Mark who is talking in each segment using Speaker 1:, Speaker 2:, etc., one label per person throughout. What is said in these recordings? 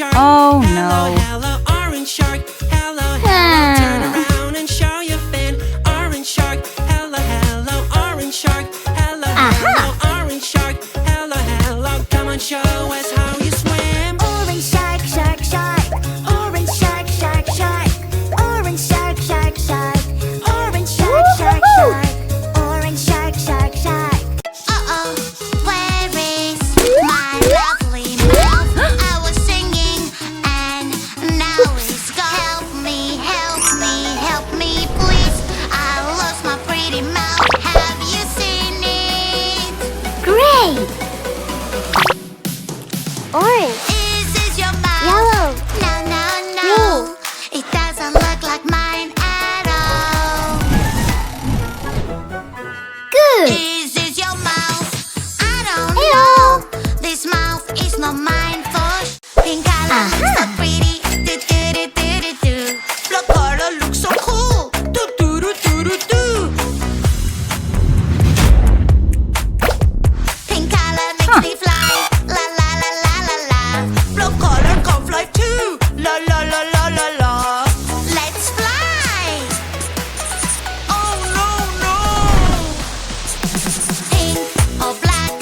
Speaker 1: shark.
Speaker 2: Oh
Speaker 1: hello,
Speaker 2: no.
Speaker 1: hello, orange shark. Hello, hello, turn around and show your fin. Orange shark. Hello, hello, orange shark. Hello, hello, orange shark. Hello, hello, come on, show us how you swim.
Speaker 3: Orange shark, shark, shark. Orange shark, shark, shark. Orange shark, shark, shark. Orange shark, shark, shark. Orange shark, shark, shark. Uh-oh, where is my lovely mouth? I was singing and now it's gone. Help me, help me, help me, please. I lost my pretty mouth. Have you seen it? Great! Orange. Is this your mouth? Yellow. No, no, no. It doesn't look like mine at all. Good. Is this your mouth? I don't know. This mouth is not mine for pink color looks so pretty. Do do do do do do. Blue color looks so cool. Do do do do do do. Pink color makes me fly. La la la la la la. Blue color can fly too. La la la la la la. Let's fly. Oh no no. Pink or black,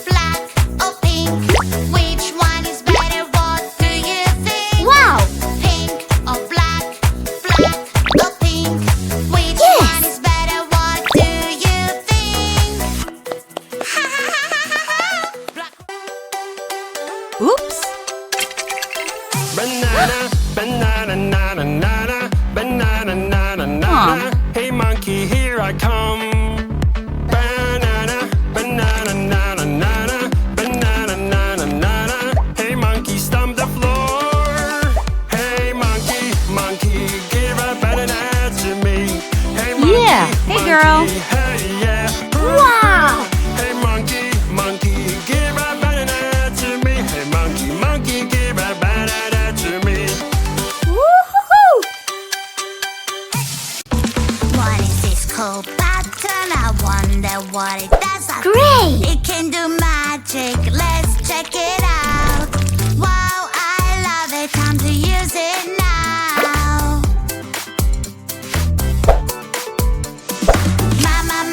Speaker 3: black or pink. Which one is better? What do you think? Wow. Pink or black, black or pink. Which one is better? What do you think? Black.
Speaker 2: Oops.
Speaker 1: Banana, banana, nana, nana, banana, nana, nana. Hey monkey, here I come. Banana, banana, nana, nana, banana, nana, nana. Hey monkey, stomp the floor. Hey monkey, monkey, give a banana to me. Hey monkey,
Speaker 2: Yeah. Hey, girl.
Speaker 1: monkey, hey yeah.
Speaker 3: Wow.
Speaker 1: Hey monkey, monkey, give a banana to me. Hey monkey, monkey, give a banana to me.
Speaker 2: Woo-hoo-hoo.
Speaker 3: What is this cool button? I wonder what it does. Great! It can do magic. Let's check it out. Wow, I love it. Time to use it now. Mama,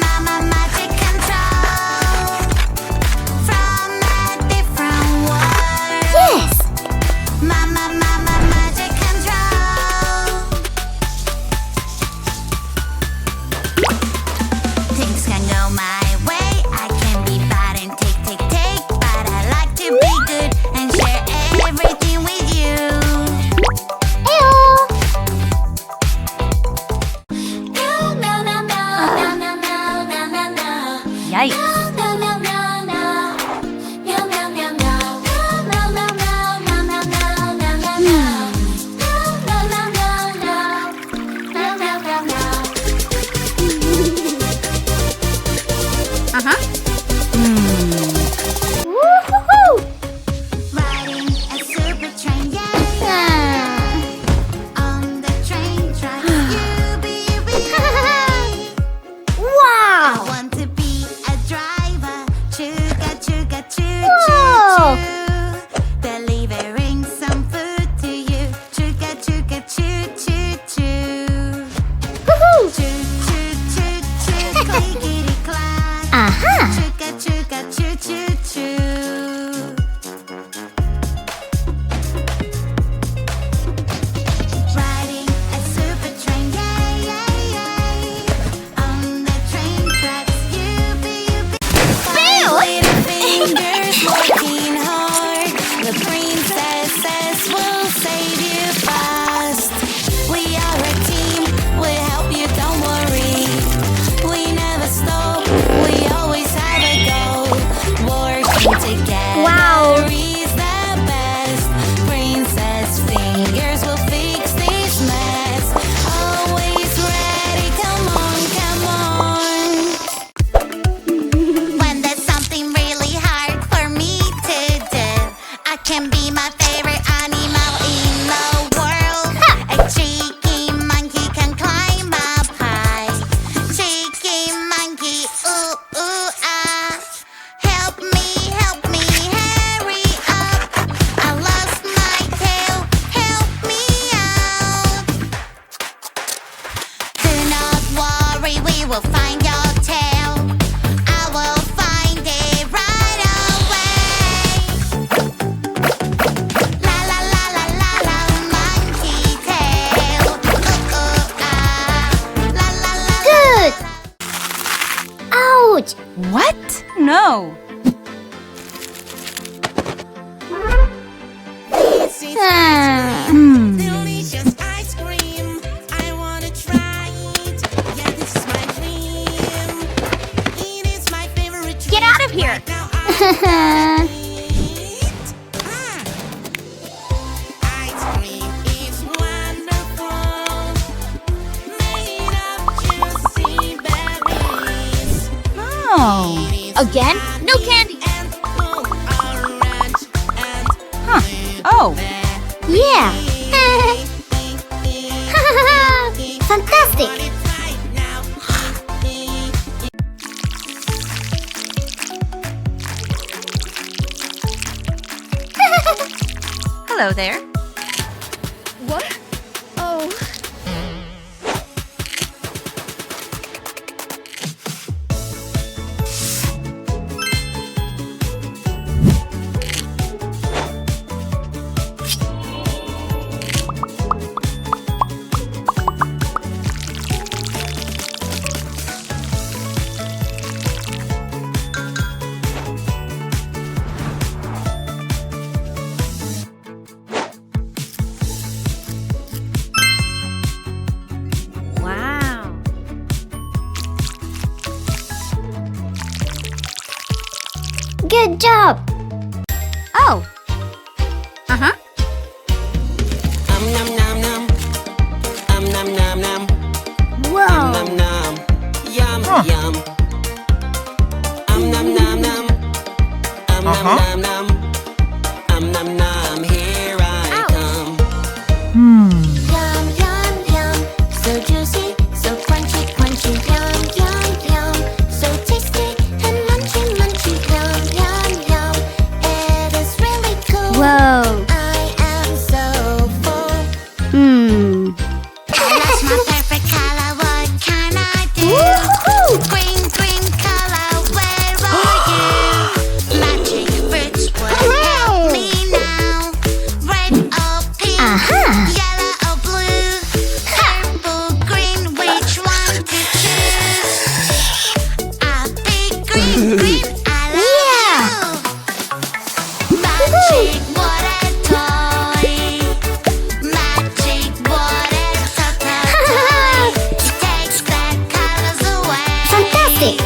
Speaker 2: Again? No candy. Huh. Oh.
Speaker 3: Yeah. Fantastic.
Speaker 2: Hello there.
Speaker 3: What? Oh.
Speaker 2: Wow.
Speaker 3: Good job.
Speaker 2: Oh. Uh-huh.
Speaker 1: Nom nom nom. Nom nom nom.
Speaker 3: Wow.
Speaker 1: Nom nom. Yum yum. Nom nom nom. Nom nom nom. Nom nom. Here I come.
Speaker 3: Yum, yum, yum. So juicy, so crunchy, crunchy. Yum, yum, yum. So tasty and munchy, munchy. Yum, yum, yum. It is really cool.
Speaker 2: Whoa.
Speaker 3: I am so full. That's my perfect color. What can I do? Green, green color. Where are you? Magic fruits will help me now. Red or pink. Yellow or blue, purple, green, which one to choose? A big green, green, I love you. Magic water toy, magic water toy. It takes bad colors away. Fantastic!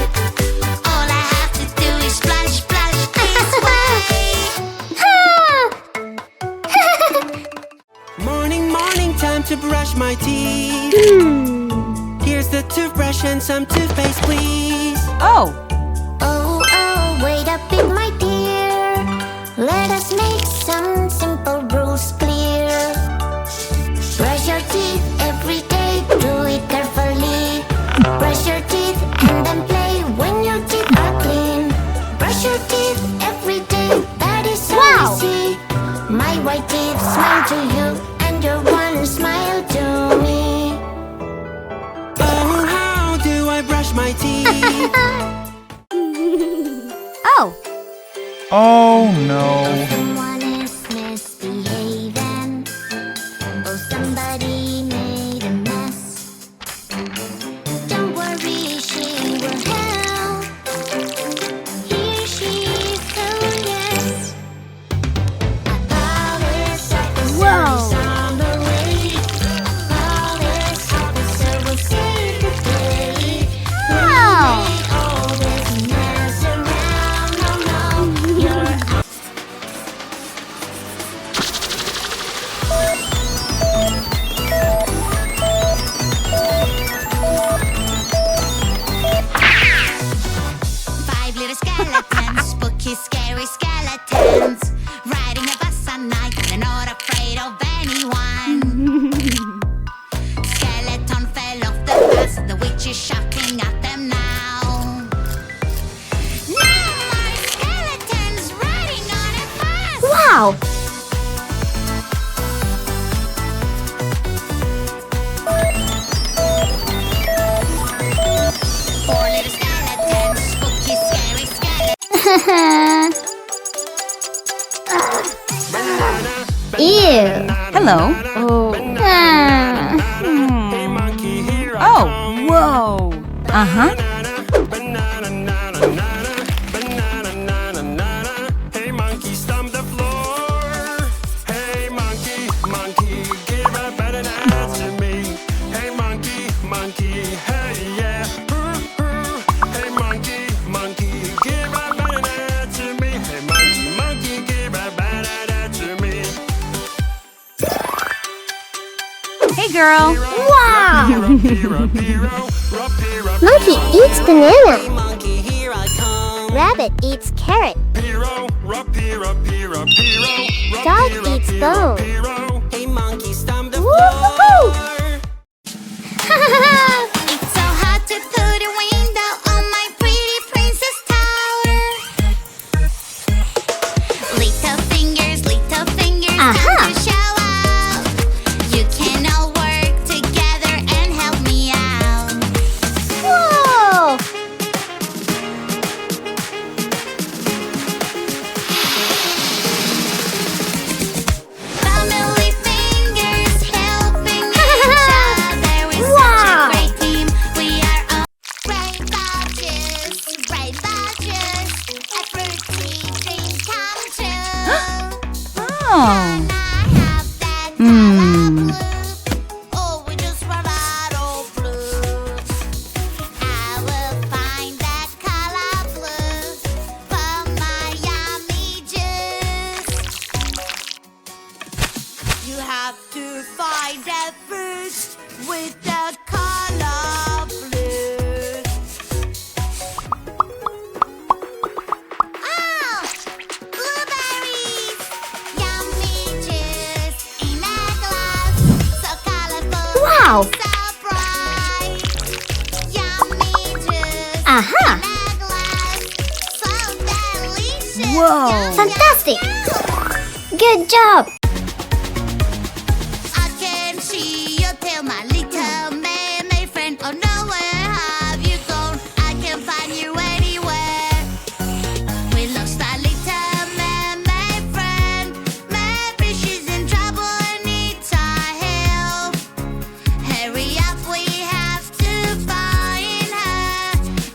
Speaker 3: All I have to do is splash, splash this way.
Speaker 1: Morning, morning, time to brush my teeth. Here's the toothbrush and some toothpaste, please.
Speaker 2: Oh.
Speaker 3: Oh, oh, wait a bit, my dear. Let us make some simple rules clear. Brush your teeth every day, do it carefully. Brush your teeth and then play when your teeth are clean. Brush your teeth every day, that is so easy. My white teeth smile to you, and your one smile to me.
Speaker 1: Oh, how do I brush my teeth?
Speaker 2: Oh.
Speaker 4: Oh no.
Speaker 3: Someone is misbehaving. Oh, somebody made a mess. Don't worry, she will help. Here she is, oh yes. Police officer is on the way. Police officer will save the day.
Speaker 2: Wow.
Speaker 3: All this mess around, no, no, you're
Speaker 5: Five little skeletons, spooky, scary skeletons, riding a bus at night, they're not afraid of anyone. Skeleton fell off the bus, the witch is shouting at them now. No more skeletons riding on a bus!
Speaker 3: Wow!
Speaker 5: Four little skeletons, spooky, scary skeletons.
Speaker 3: Ew!
Speaker 2: Hello.
Speaker 1: Hey, monkey, here I
Speaker 2: Oh.
Speaker 1: come.
Speaker 2: Whoa. Uh-huh.
Speaker 1: Banana, nana, nana, banana, nana, nana. Hey, monkey, stomp the floor. Hey, monkey, monkey, give a banana to me. Hey, monkey, monkey, hey, yeah. Hey, monkey, monkey, give a banana to me. Hey, monkey, monkey, give a banana to me.
Speaker 2: Hey, girl.
Speaker 3: Wow!
Speaker 1: Monkey
Speaker 3: Monkey eats banana.
Speaker 1: monkey, here I come.
Speaker 3: Rabbit eats carrot.
Speaker 1: Piro, rapira, pira, piro.
Speaker 3: Dog eats bone.
Speaker 1: Piro. Hey monkey, stomp the
Speaker 3: Woo-hoo-hoo!
Speaker 1: floor.
Speaker 5: It's so hard to put a window on my pretty princess tower. Little fingers, time to show out. You can all work together and help me out.
Speaker 3: Whoa!
Speaker 5: Family fingers helping each other. We're
Speaker 3: Wow.
Speaker 5: such a great team. We are all rainbows, rainbows. A fruity dream come true.
Speaker 2: Oh.
Speaker 5: I have that color blue. Oh, we just run out of blue. I will find that color blue for my yummy juice. You have to find that fruit with the color blue. Oh, blueberries! Yummy juice in a glass. So colorful,
Speaker 3: Wow.
Speaker 5: so bright. Yummy juice
Speaker 3: Aha!
Speaker 5: in a glass. So delicious.
Speaker 2: Whoa.
Speaker 5: Yum,
Speaker 3: Fantastic!
Speaker 5: yum, yum.
Speaker 3: Good job!
Speaker 5: I can see you tell my little mermaid friend. Oh no, where have you gone? I can't find you anywhere. We lost our little mermaid friend. Maybe she's in trouble and needs our help. Hurry up, we have to find her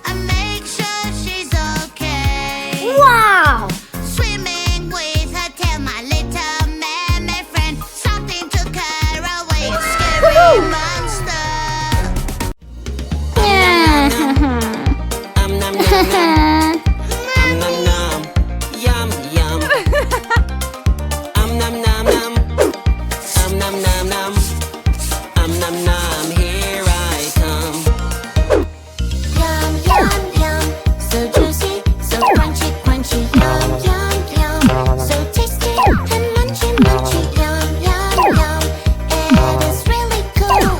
Speaker 5: and make sure she's okay.
Speaker 3: Wow!
Speaker 5: Swimming with her tail, my little mermaid friend. Something took her away, a scary
Speaker 3: Woohoo!
Speaker 5: monster.
Speaker 1: Um, nom, nom, nom. Nom, nom. Yum, yum. Nom, nom, nom. Nom, nom, nom. Nom, nom. Here I come.
Speaker 3: Yum, yum, yum. So juicy, so crunchy, crunchy. Yum, yum, yum. So tasty and munchy, munchy. Yum, yum, yum. It is really cool.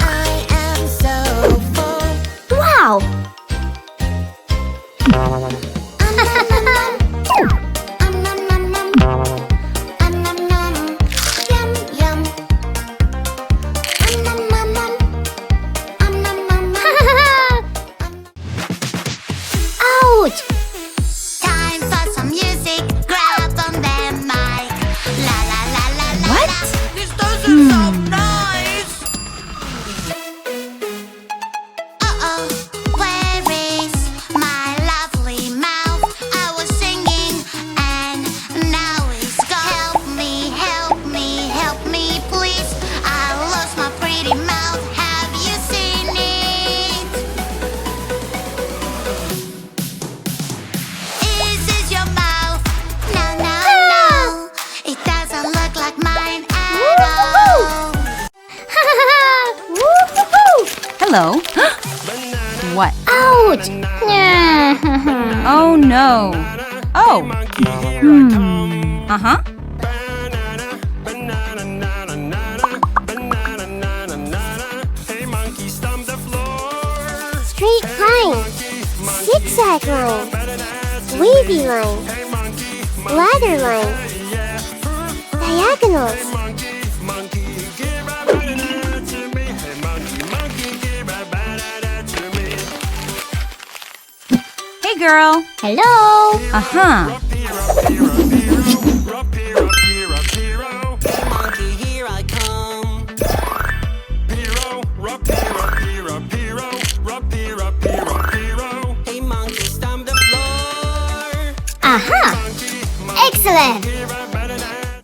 Speaker 3: I am so full. Wow! Yum, yum. Ouch!
Speaker 5: Time for some music, grab on the mic. La la la la la.
Speaker 2: What?
Speaker 5: La. This doesn't sound nice. Uh-oh, where is my lovely mouth? I was singing and now it's gone. Help me, help me, help me, please. I lost my pretty mouth. Have you seen it? Is this your mouth? No, no, no. It doesn't look like mine at all.
Speaker 3: Woo-hoo-hoo!
Speaker 2: Hello. What?
Speaker 3: Ouch!
Speaker 2: Oh no. Oh.
Speaker 1: Monkey, here I come.
Speaker 2: Uh-huh.
Speaker 1: Banana, banana, nana, nana. Banana, nana, nana. Hey monkey, stomp the floor.
Speaker 3: Straight line, zigzag line, wavy line,
Speaker 1: Hey monkey,
Speaker 3: ladder line,
Speaker 1: yeah.
Speaker 3: diagonals.
Speaker 1: Monkey, monkey, give a banana to me. Hey monkey, monkey, give a banana to me.
Speaker 2: Hey girl.
Speaker 3: Hello!
Speaker 2: Uh-huh.